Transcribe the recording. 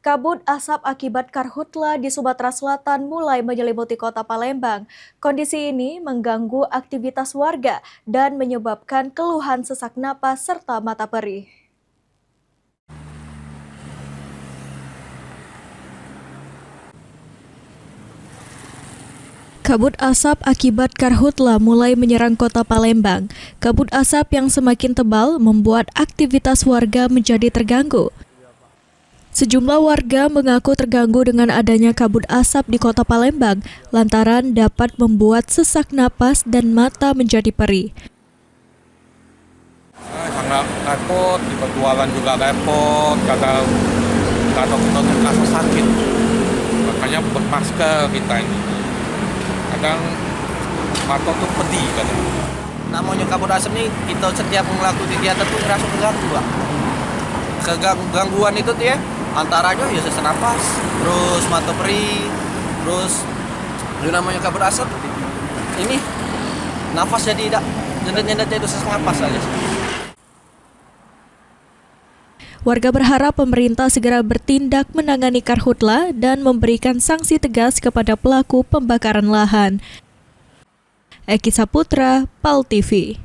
Kabut asap akibat karhutla di Sumatera Selatan mulai menyelimuti kota Palembang. Kondisi ini mengganggu aktivitas warga dan menyebabkan keluhan sesak napas serta mata perih. Kabut asap akibat karhutla mulai menyerang kota Palembang. Kabut asap yang semakin tebal membuat aktivitas warga menjadi terganggu. Sejumlah warga mengaku terganggu dengan adanya kabut asap di kota Palembang lantaran dapat membuat sesak napas dan mata menjadi perih. Sangat repot, di perjualan juga repot, kadang kita rasa sakit, makanya bermasker kita ini. Kadang mata tuh pedih kadang. Namanya kabut asap nih, kita setiap melakukan kegiatan tuh ngerasa terganggu, Pak. Kegangguan itu tuh ya, antaranya ya sesak napas, terus mata perih, terus itu namanya kabut asap. Ini nafas jadi tidak nyendet-nyendet itu sesak napas aja. Warga berharap pemerintah segera bertindak menangani karhutla dan memberikan sanksi tegas kepada pelaku pembakaran lahan. Eki Saputra, PAL TV.